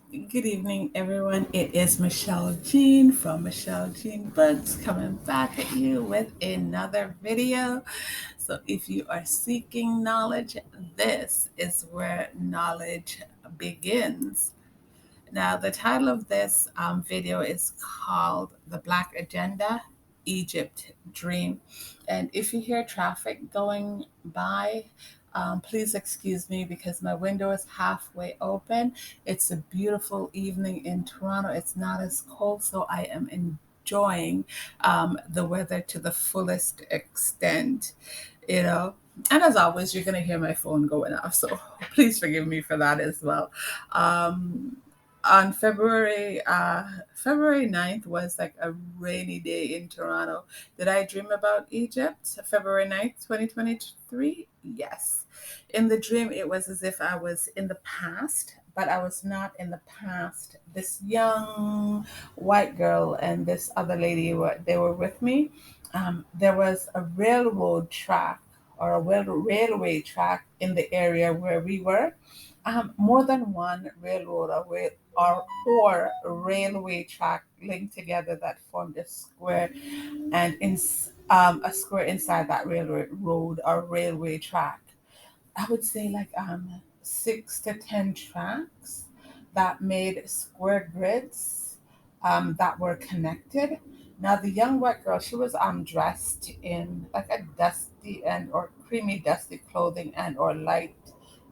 Good evening, everyone. It is Michelle Jean from Michelle Jean Books coming back at you with another video. So, if you are seeking knowledge, this is where knowledge begins. Now, the title of this video is called The Black Agenda Egypt Dream. And if you hear traffic going by, please excuse me because my window is halfway open. It's a beautiful evening in Toronto. It's not as cold, so I am enjoying the weather to the fullest extent, you know. And as always, you're going to hear my phone going off, so please forgive me for that as well. Um, on February 9th was like a rainy day in Toronto. Did I dream about Egypt? February 9th, 2023? Yes. In the dream, it was as if I was in the past, but I was not in the past. This young white girl and this other lady they were with me. There was a railroad track or a railway track in the area where we were. More than one railroad or railway track linked together that formed a square, and a square inside that railroad road or railway track. I would say like 6 to 10 tracks that made square grids that were connected. Now the young white girl, she was dressed in like a dusty and or creamy dusty clothing and or light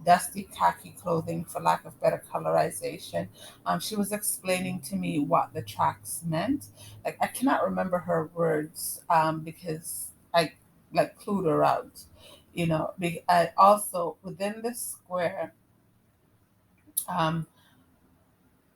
dusty khaki clothing for lack of better colorization. She was explaining to me what the tracks meant. Like I cannot remember her words because I like clued her out, also within the square um,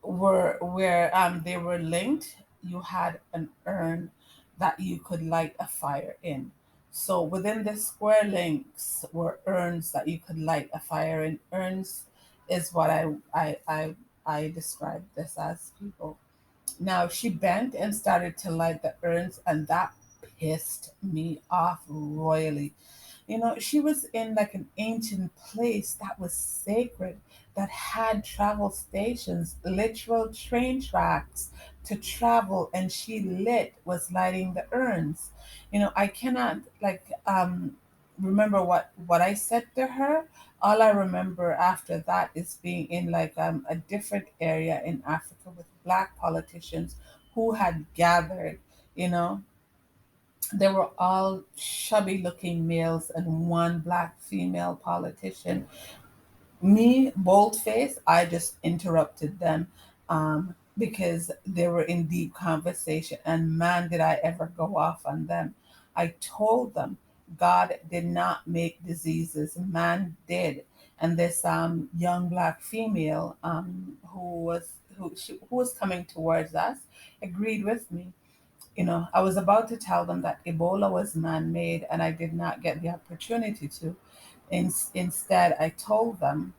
were where they were linked, you had an urn that you could light a fire in. So within the square links were urns that you could light a fire in. Urns is what I described this as, people. Now she bent and started to light the urns, and that pissed me off royally. She was in like an ancient place that was sacred, that had travel stations, literal train tracks to travel, and she was lighting the urns. I cannot remember what I said to her. All I remember after that is being in like a different area in Africa with black politicians who had gathered, you know they were all chubby looking males and one black female politician. Me, boldface, I just interrupted them because they were in deep conversation. And man, did I ever go off on them. I told them God did not make diseases, man did. And this young black female who was coming towards us agreed with me. I was about to tell them that Ebola was man made and I did not get the opportunity to. Instead, I told them,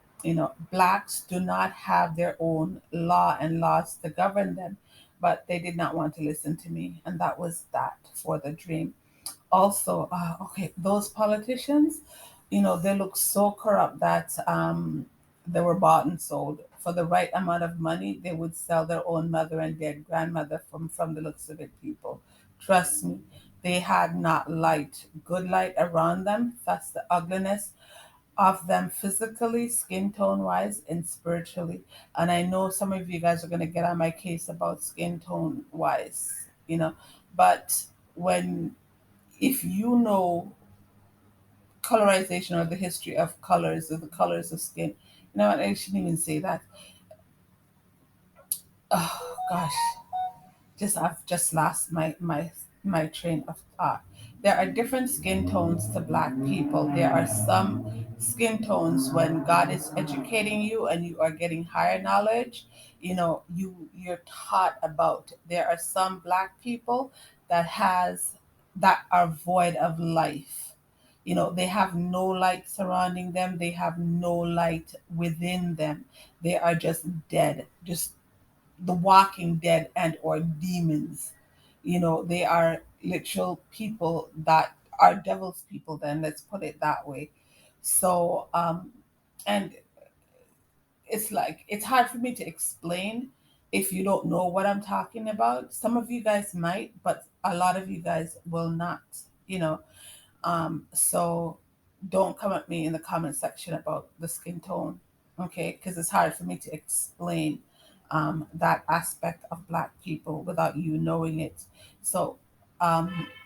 blacks do not have their own law and laws to govern them. But they did not want to listen to me. And that was that for the dream. Also, okay, those politicians, they look so corrupt that they were bought and sold. For the right amount of money, they would sell their own mother and their grandmother from the looks of it, people. Trust me, they had not good light around them. That's the ugliness of them physically, skin tone wise, and spiritually. And I know some of you guys are going to get on my case about skin tone wise, but when if you know colorization or the history of colors or the colors of skin, what, I shouldn't even say that. Oh gosh, I've just lost my train of thought. There are different skin tones to black people. There are some skin tones when God is educating you and you are getting higher knowledge, you're taught about. There are some black people that are void of life. They have no light surrounding them, they have no light within them. They are just dead, just the walking dead and or demons. They are literal people that are devil's people, then let's put it that way. So and it's like it's hard for me to explain if you don't know what I'm talking about. Some of you guys might, but a lot of you guys will not, you know. So don't come at me in the comment section about the skin tone, okay? Because it's hard for me to explain that aspect of Black people without you knowing it. So,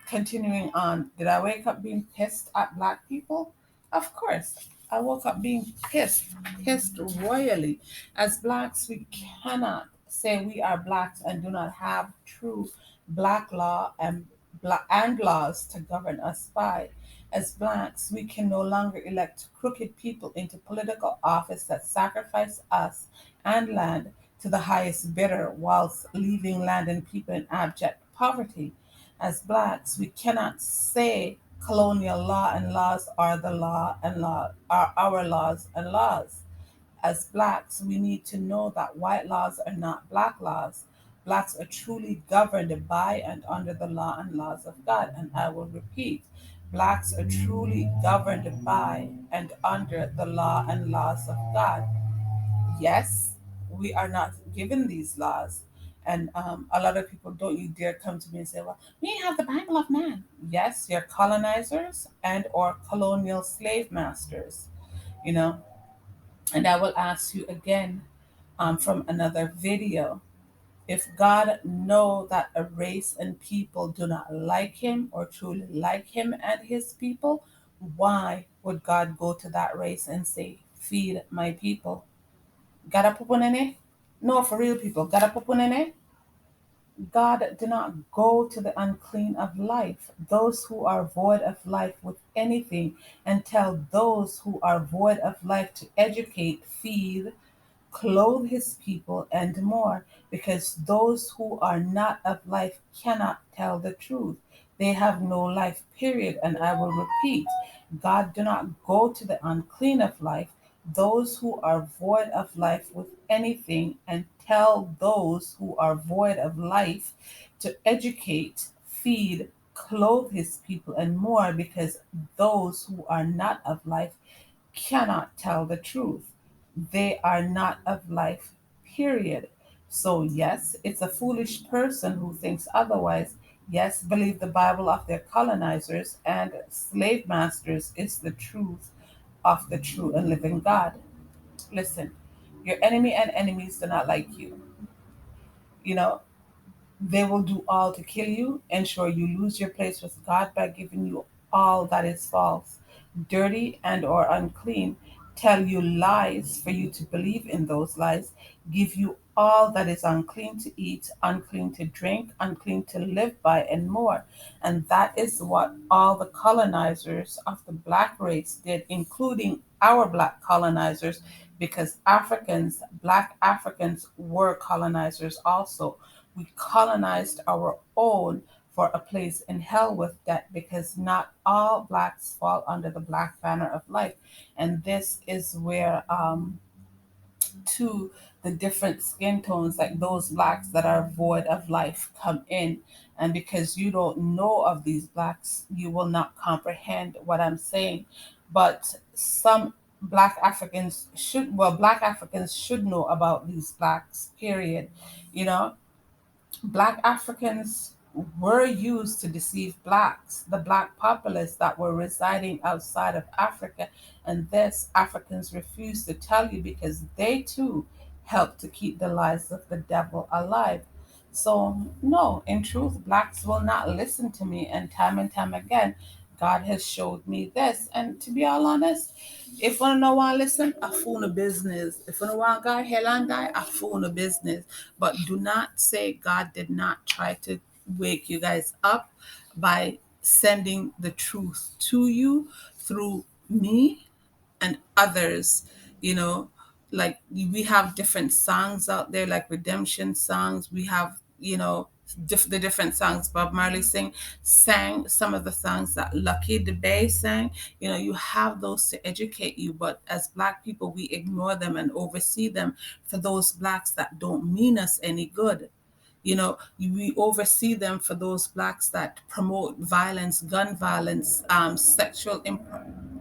continuing on, did I wake up being pissed at Black people? Of course. I woke up being pissed, pissed royally. As Blacks, we cannot say we are Blacks and do not have true Black law and laws to govern us by. As Blacks, we can no longer elect crooked people into political office that sacrifice us and land to the highest bidder whilst leaving land and people in abject poverty. As Blacks, we cannot say colonial law and laws are the law and law are our laws and laws. As Blacks, we need to know that white laws are not Black laws. Blacks are truly governed by and under the law and laws of God. And I will repeat, Blacks are truly governed by and under the law and laws of God. Yes, we are not given these laws. And a lot of people, don't you dare come to me and say, well, we have the Bible of man. Yes, you're colonizers and or colonial slave masters, you know. And I will ask you again from another video. If God know that a race and people do not like him or truly like him and his people, why would God go to that race and say, feed my people? Gotta pupunene? No, for real people, gotta pupunene? God do not go to the unclean of life, those who are void of life with anything, and tell those who are void of life to educate, feed, clothe his people, and more, because those who are not of life cannot tell the truth. They have no life, period. And I will repeat, God do not go to the unclean of life, those who are void of life with anything, and tell those who are void of life to educate, feed, clothe his people, and more, because those who are not of life cannot tell the truth. They are not of life, period. So, yes, it's a foolish person who thinks otherwise. Yes, believe the Bible of their colonizers and slave masters is the truth of the true and living God. Listen, your enemy and enemies do not like you. You know, they will do all to kill you, ensure you lose your place with God by giving you all that is false, dirty and or unclean, tell you lies for you to believe in those lies, give you all that is unclean to eat, unclean to drink, unclean to live by, and more. And that is what all the colonizers of the Black race did, including our Black colonizers, because Africans, Black Africans, were colonizers also. We colonized our own for a place in hell with that, because not all Blacks fall under the Black banner of life. And this is where to the different skin tones, like those Blacks that are void of life, come in. And because you don't know of these Blacks, you will not comprehend what I'm saying. But some Black Africans should know about these Blacks, period. You know, Black Africans were used to deceive Blacks, the Black populace that were residing outside of Africa. And this Africans refused to tell you because they too helped to keep the lies of the devil alive. So, no, in truth, Blacks will not listen to me. And time again, God has showed me this. And to be all honest, if one no one listen, a fool of business. If one want guy hell and die, a fool of business. But do not say God did not try to wake you guys up by sending the truth to you through me and others. You know, like we have different songs out there, like redemption songs. We have, you know, the different songs Bob Marley sang some of the songs that Lucky Dubé sang. You know, you have those to educate you, but as Black people, we ignore them and oversee them for those Blacks that don't mean us any good. You know, we oversee them for those Blacks that promote violence, gun violence, sexual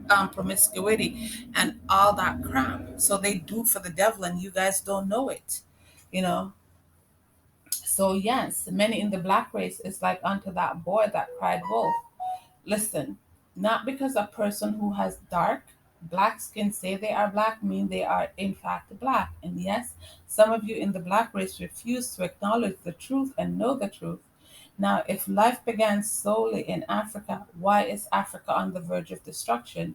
promiscuity, and all that crap. So they do for the devil, and you guys don't know it, you know. So yes, many in the black race is like unto that boy that cried wolf. Listen, not because a person who has dark black skin say they are black mean they are in fact black. And yes, some of you in the black race refuse to acknowledge the truth and know the truth. Now, if life began solely in Africa, why is Africa on the verge of destruction?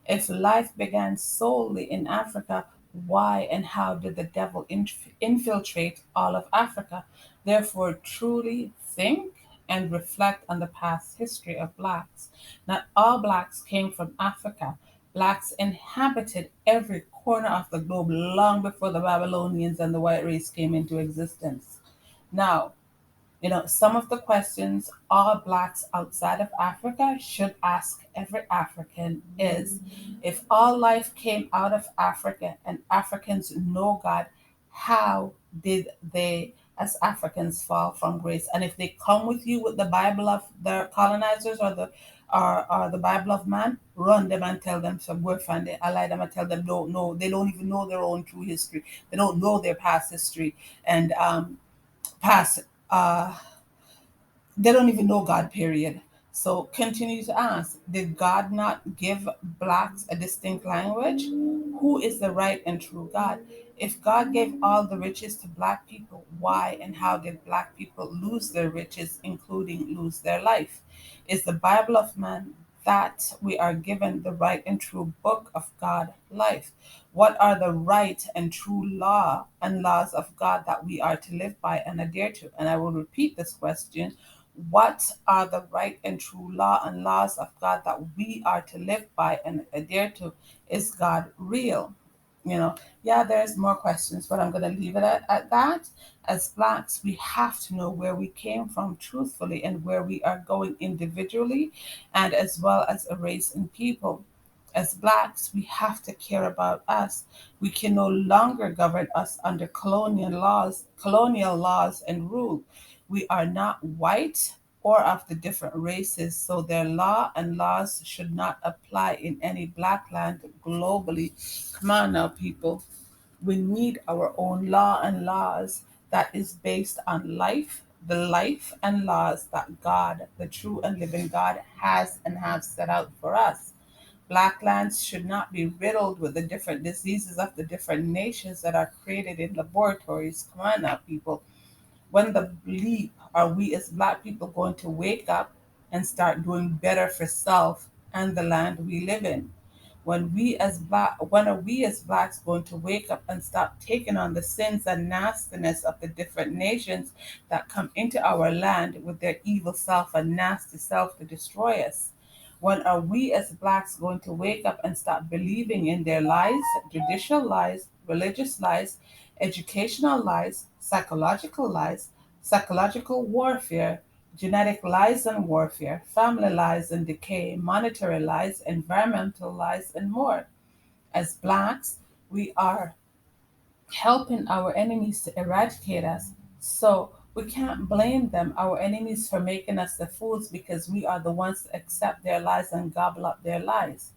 If life began solely in Africa, why and how did the devil infiltrate all of Africa? Therefore, truly think and reflect on the past history of blacks. Not all blacks came from Africa. Blacks inhabited every corner of the globe long before the Babylonians and the white race came into existence. Now, some of the questions all blacks outside of Africa should ask every African is, if all life came out of Africa and Africans know God, how did they as Africans fall from grace? And if they come with you with the Bible of the colonizers or the Bible of man, run them and tell them some word from it. I lie them and tell them don't know. They don't even know their own true history. They don't know their past history. And past they don't even know God, period. So continue to ask, did God not give blacks a distinct language? Who is the right and true God? If God gave all the riches to black people, why and how did black people lose their riches, including lose their life? Is the Bible of man that we are given the right and true book of God life? What are the right and true law and laws of God that we are to live by and adhere to? And I will repeat this question. What are the right and true law and laws of God that we are to live by and adhere to? Is God real? Yeah, there's more questions, but I'm going to leave it at that. As blacks, we have to know where we came from truthfully and where we are going individually, and as well as a race and people. As blacks, we have to care about us. We can no longer govern us under colonial laws and rule. We are not white or of the different races, so their law and laws should not apply in any black land globally. Come on now, people. We need our own law and laws that is based on life, the life and laws that God, the true and living God, has and has set out for us. Black lands should not be riddled with the different diseases of the different nations that are created in laboratories. Come on now, people. When the leap are we as black people going to wake up and start doing better for self and the land we live in? When are we as blacks going to wake up and stop taking on the sins and nastiness of the different nations that come into our land with their evil self and nasty self to destroy us? When are we as blacks going to wake up and stop believing in their lies, judicial lies, religious lies, educational lies, psychological warfare, genetic lies and warfare, family lies and decay, monetary lies, environmental lies, and more? As blacks, we are helping our enemies to eradicate us. So we can't blame them, our enemies, for making us the fools because we are the ones to accept their lies and gobble up their lies.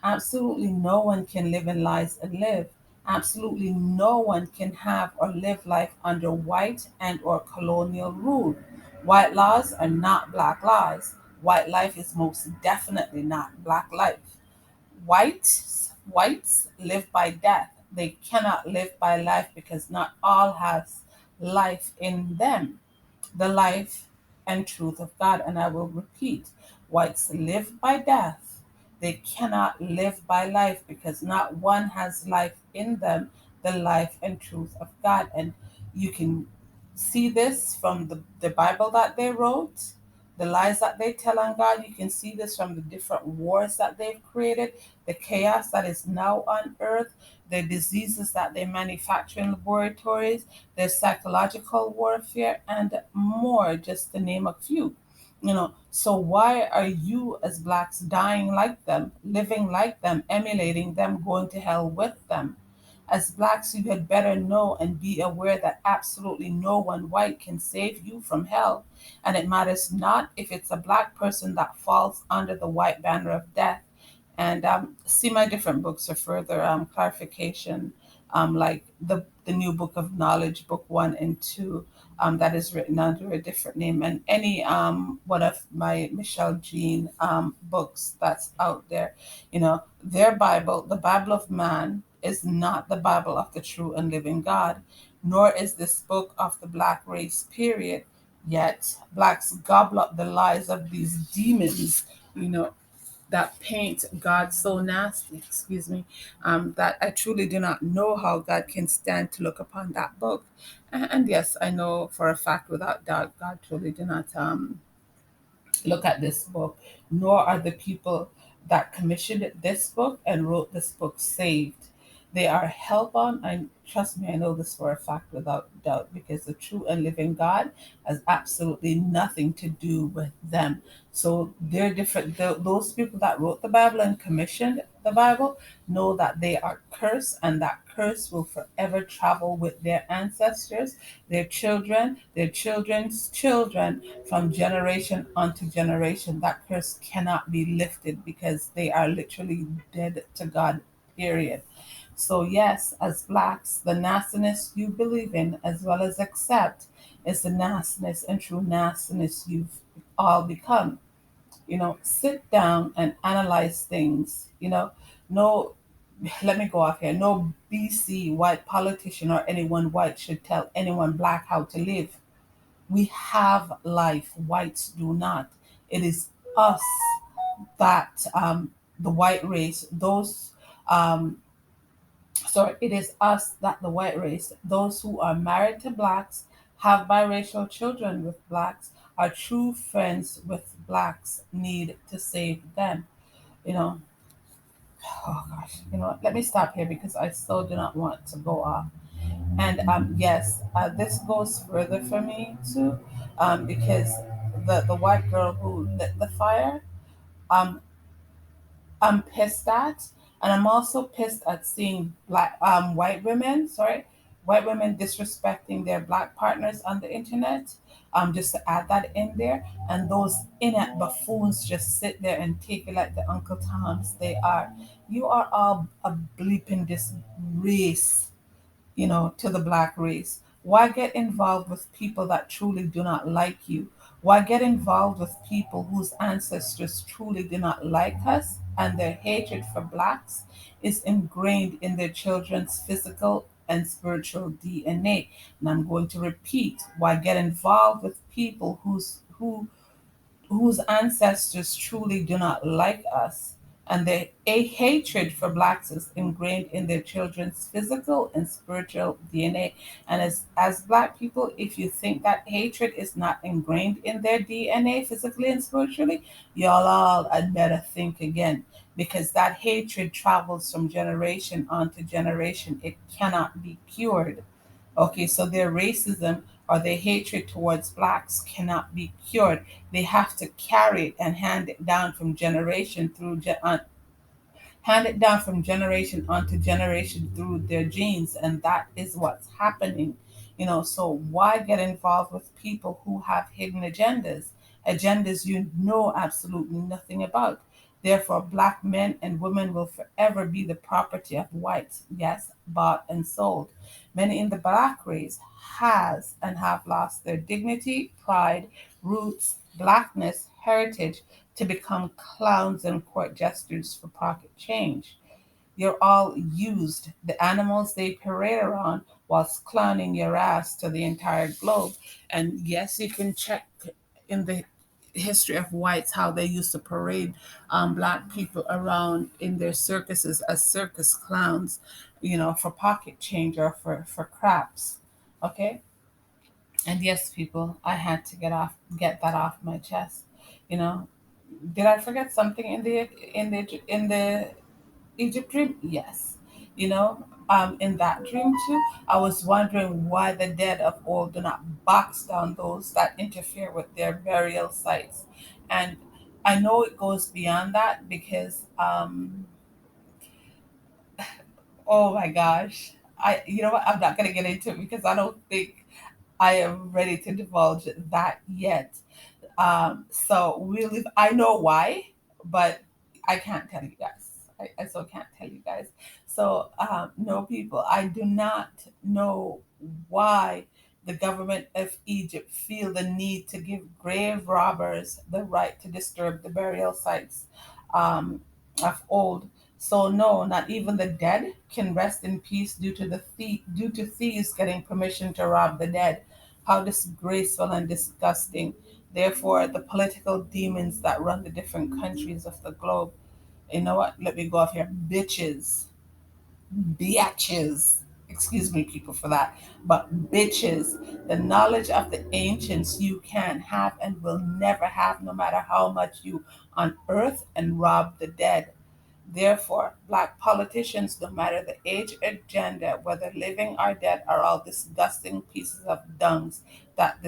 Absolutely no one can live in lies and live. Absolutely no one can have or live life under white and or colonial rule. White laws are not black laws. White life is most definitely not black life. Whites live by death. They cannot live by life because not all has life in them, the life and truth of God. And I will repeat, whites live by death. They cannot live by life because not one has life in them, the life and truth of God. And you can see this from the Bible that they wrote, the lies that they tell on God. You can see this from the different wars that they've created, the chaos that is now on earth, the diseases that they manufacture in laboratories, there's psychological warfare, and more, just to name a few. So why are you as blacks dying like them, living like them, emulating them, going to hell with them? As blacks, you had better know and be aware that absolutely no one white can save you from hell. And it matters not if it's a black person that falls under the white banner of death. and see my different books for further clarification, like the new book of knowledge, book 1 and 2, that is written under a different name, and any one of my Michelle Jean books that's out there. Their Bible, the Bible of man, is not the Bible of the true and living God, nor is this book of the black race, period. Yet blacks gobble up the lies of these demons, you know, that paint God so nasty, excuse me, that I truly do not know how God can stand to look upon that book. And yes, I know for a fact, without doubt, God truly do not look at this book, nor are the people that commissioned this book and wrote this book saved. They are hellbound, and trust me, I know this for a fact without doubt, because the true and living God has absolutely nothing to do with them. So they're different. Those people that wrote the Bible and commissioned the Bible know that they are cursed, and that curse will forever travel with their ancestors, their children, their children's children, from generation onto generation. That curse cannot be lifted because they are literally dead to God, period. So, yes, as blacks, the nastiness you believe in as well as accept is the nastiness and true nastiness you've all become. Sit down and analyze things. No, let me go off here. No BC white politician or anyone white should tell anyone black how to live. We have life, whites do not. It is us that the white race, it is us that the white race, those who are married to blacks, have biracial children with blacks, are true friends with blacks, need to save them. You know, oh gosh, let me stop here because I still do not want to go off. And yes, this goes further for me too, because the white girl who lit the fire, um, I'm pissed at, and I'm also pissed at seeing white women disrespecting their black partners on the internet. Just to add that in there, and those inept buffoons just sit there and take it like the Uncle Toms they are. You are all a bleeping disgrace, to the black race. Why get involved with people that truly do not like you? Why get involved with people whose ancestors truly do not like us, and their hatred for blacks is ingrained in their children's physical and spiritual DNA? And I'm going to repeat, why get involved with people whose ancestors truly do not like us, and their hatred for blacks is ingrained in their children's physical and spiritual DNA. And as black people, if you think that hatred is not ingrained in their DNA physically and spiritually, y'all all had better think again, because that hatred travels from generation onto generation. It cannot be cured. Okay, so their racism or their hatred towards blacks cannot be cured. They have to carry it and hand it down from generation onto generation through their genes, and that is what's happening. So why get involved with people who have hidden agendas you know absolutely nothing about? Therefore, black men and women will forever be the property of whites, yes, bought and sold. Many in the black race has and have lost their dignity, pride, roots, blackness, heritage, to become clowns and court jesters for pocket change. You're all used, the animals they parade around, whilst clowning your ass to the entire globe. And yes, you can check in the history of whites how they used to parade black people around in their circuses as circus clowns, for pocket change or for craps. Okay? And yes, people, I had to get that off my chest. You know, did I forget something in the Egypt dream? Yes. In that dream too, I was wondering why the dead of old do not box down those that interfere with their burial sites. And I know it goes beyond that because oh my gosh. You know what, I'm not gonna get into it because I don't think I am ready to divulge that yet. So we'll leave. I know why, but I can't tell you guys. I still can't tell you guys. So, no, people, I do not know why the government of Egypt feel the need to give grave robbers the right to disturb the burial sites um, of old. So no, not even the dead can rest in peace due to thieves getting permission to rob the dead. How disgraceful and disgusting. Therefore, the political demons that run the different countries of the globe, you know what? Let me go off here. Bitches. Bitches. Excuse me, people, for that. But bitches, the knowledge of the ancients you can have and will never have, no matter how much you unearth and rob the dead. Therefore, black politicians, no matter the age or gender, whether living or dead, are all disgusting pieces of dungs that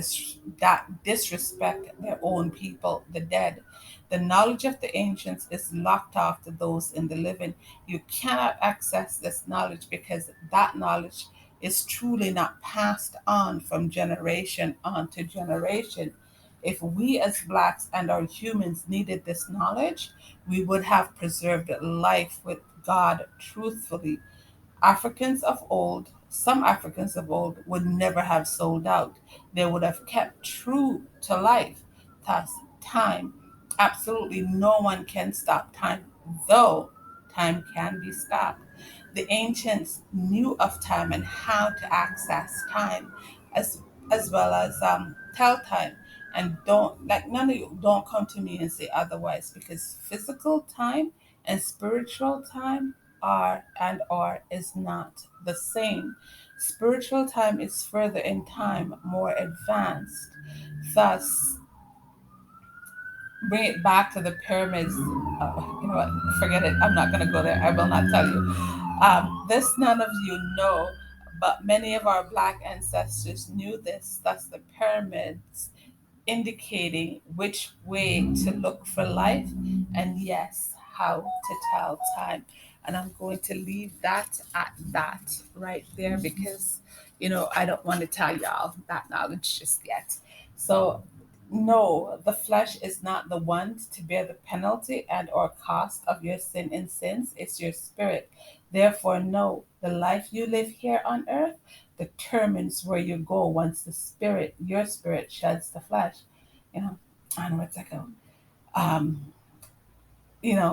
disrespect their own people, the dead. The knowledge of the ancients is locked off to those in the living. You cannot access this knowledge because that knowledge is truly not passed on from generation on to generation. If we as blacks and our humans needed this knowledge, we would have preserved life with God truthfully. Some Africans of old would never have sold out. They would have kept true to life. Thus, time. Absolutely no one can stop time, though time can be stopped. The ancients knew of time and how to access time, as as well as tell time. And don't like none of you don't come to me and say otherwise, because physical time and spiritual time are is not the same. Spiritual time is further in time, more advanced. Thus, bring it back to the pyramids. You know what? Forget it. I'm not going to go there. I will not tell you. This none of you know, but many of our black ancestors knew this. Thus, the pyramids indicating which way to look for life, and yes, how to tell time. And I'm going to leave that at that right there because, I don't want to tell y'all that knowledge just yet. So, no, the flesh is not the one to bear the penalty and or cost of your sin and sins. It's your spirit. Therefore, no, the life you live here on earth determines where you go once your spirit sheds the flesh. You know, onwards I go. Um,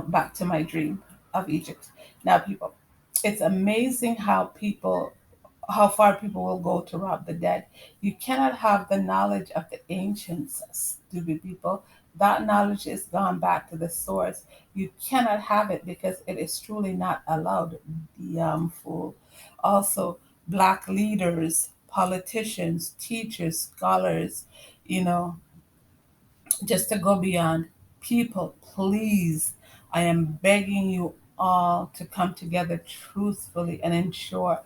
back to my dream of Egypt. Now, people, it's amazing how far people will go to rob the dead. You cannot have the knowledge of the ancients, stupid people. That knowledge is gone back to the source. You cannot have it because it is truly not allowed. Fool. Also, black leaders, politicians, teachers, scholars, you know, just to go beyond. People, please, I am begging you all to come together truthfully and ensure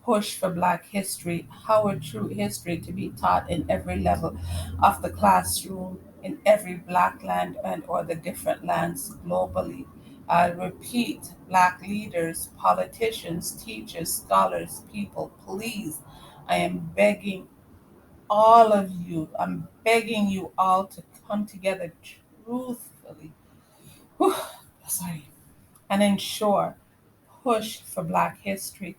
push for Black history, our true history to be taught in every level of the classroom, in every Black land and or the different lands globally. I repeat, Black leaders, politicians, teachers, scholars, people, please, I am begging all of you, I'm begging you all to come together truthfully, whew, sorry, and ensure push for Black history,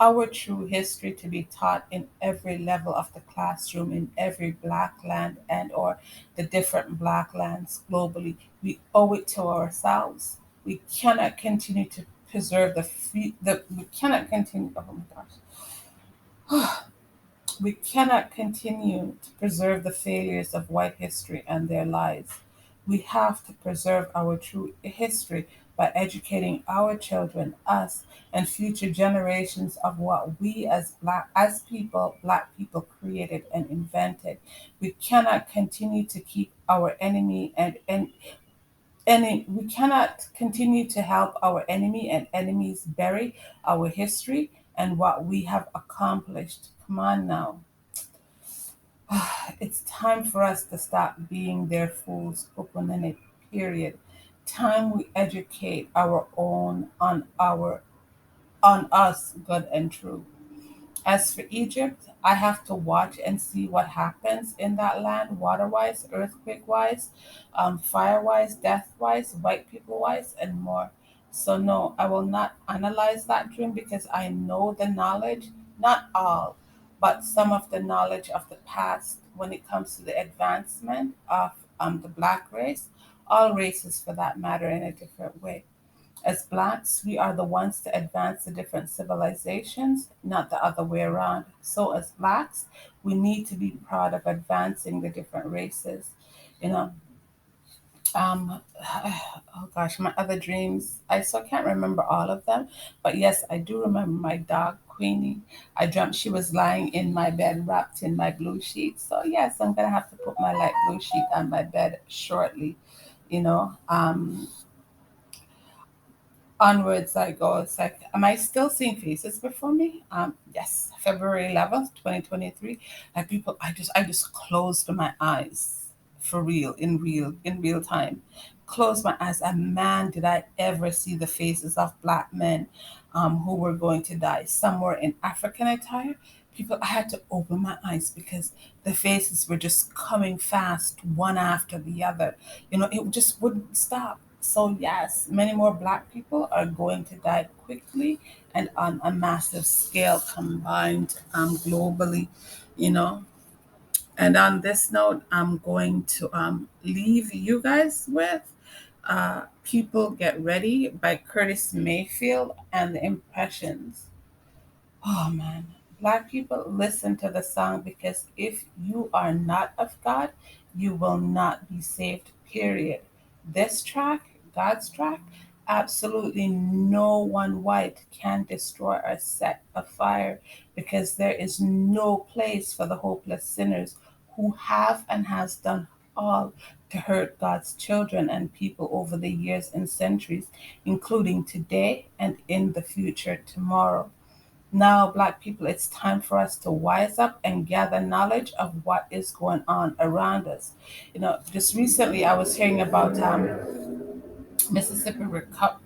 our true history to be taught in every level of the classroom, in every Black land and or the different Black lands globally. We owe it to ourselves. We cannot continue to preserve we cannot continue. Oh my gosh. We cannot continue to preserve the failures of white history and their lies. We have to preserve our true history by educating our children, us, and future generations of what we black people created and invented. We cannot continue to keep our enemy we cannot continue to help our enemy and enemies bury our history and what we have accomplished. Come on now. It's time for us to stop being their fools, Kukunene, period. Time we educate our own on us, good and true. As for Egypt, I have to watch and see what happens in that land, water wise, earthquake wise, fire wise, death wise, white people wise, and more. So, no, I will not analyze that dream because I know the knowledge, not all, but some of the knowledge of the past when it comes to the advancement of the black race, all races for that matter, in a different way. As blacks, we are the ones to advance the different civilizations, not the other way around. So, as blacks, we need to be proud of advancing the different races. You know, oh gosh, my other dreams. I still can't remember all of them, but yes, I do remember my dog Queenie. I dreamt she was lying in my bed, wrapped in my blue sheet. So yes, I'm gonna have to put my light blue sheet on my bed shortly. You know, onwards I go. It's like, am I still seeing faces before me? Yes, February 11th, 2023. Like people, I just closed my eyes for real, in real time. Closed my eyes, and man, did I ever see the faces of black men who were going to die somewhere in African attire. People, I had to open my eyes because the faces were just coming fast, one after the other. It just wouldn't stop. So, yes, many more black people are going to die quickly and on a massive scale combined globally, you know. And on this note, I'm going to leave you guys with People Get Ready by Curtis Mayfield and the Impressions. Oh man, Black people, listen to the song because if you are not of God, you will not be saved, period. This track, God's track, absolutely no one white can destroy or set afire because there is no place for the hopeless sinners who have and has done all to hurt God's children and people over the years and centuries, including today and in the future tomorrow. Now, Black people, it's time for us to wise up and gather knowledge of what is going on around us. Just recently I was hearing about Mississippi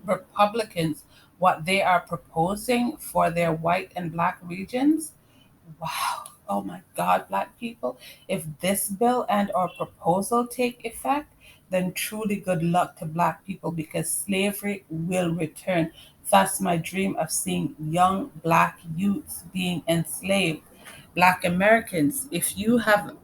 Republicans, what they are proposing for their white and black regions. Wow. Oh my God, black people. If this bill and or proposal take effect, then truly good luck to black people because slavery will return. Thus my dream of seeing young black youths being enslaved. Black Americans, if you have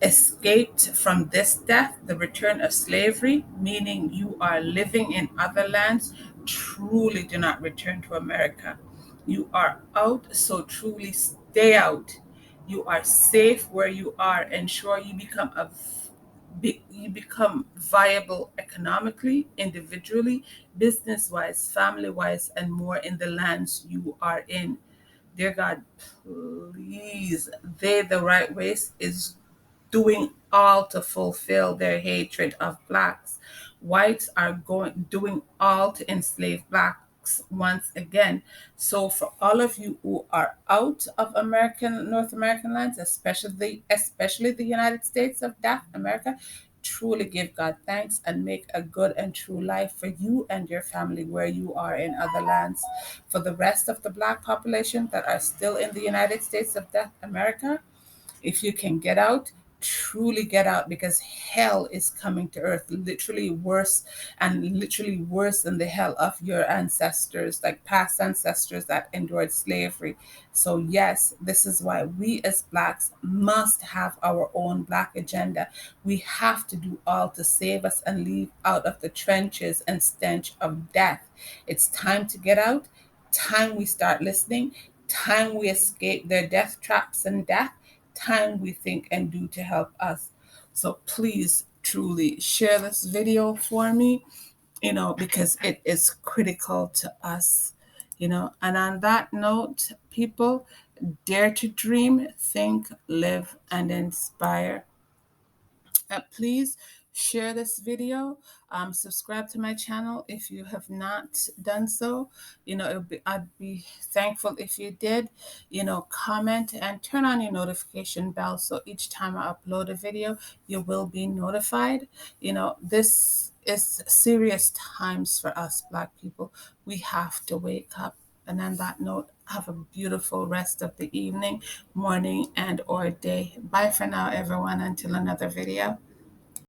escaped from this death, the return of slavery, meaning you are living in other lands, truly do not return to America. You are out, so truly stay out. You are safe where you are. Ensure you become viable economically, individually, business wise, family wise, and more in the lands you are in. Dear God, please, the right race is doing all to fulfill their hatred of blacks. Whites are doing all to enslave blacks once again. So for all of you who are out of North American lands, especially the United States of South America, truly give God thanks and make a good and true life for you and your family where you are in other lands. For the rest of the black population that are still in the United States of South America, if you can get out, truly get out because hell is coming to earth, literally worse than the hell of your ancestors, like past ancestors that endured slavery. So, yes, this is why we as blacks must have our own black agenda. We have to do all to save us and leave out of the trenches and stench of death. It's time to get out, time we start listening, time we escape their death traps and death, time we think and do to help us. So please truly share this video for me, because it is critical to us, And on that note, people, dare to dream, think, live, and inspire. Please share this video. Subscribe to my channel if you have not done so. I'd be thankful if you did. Comment and turn on your notification bell so each time I upload a video, you will be notified. This is serious times for us Black people. We have to wake up. And on that note, have a beautiful rest of the evening, morning, and or day. Bye for now, everyone, until another video.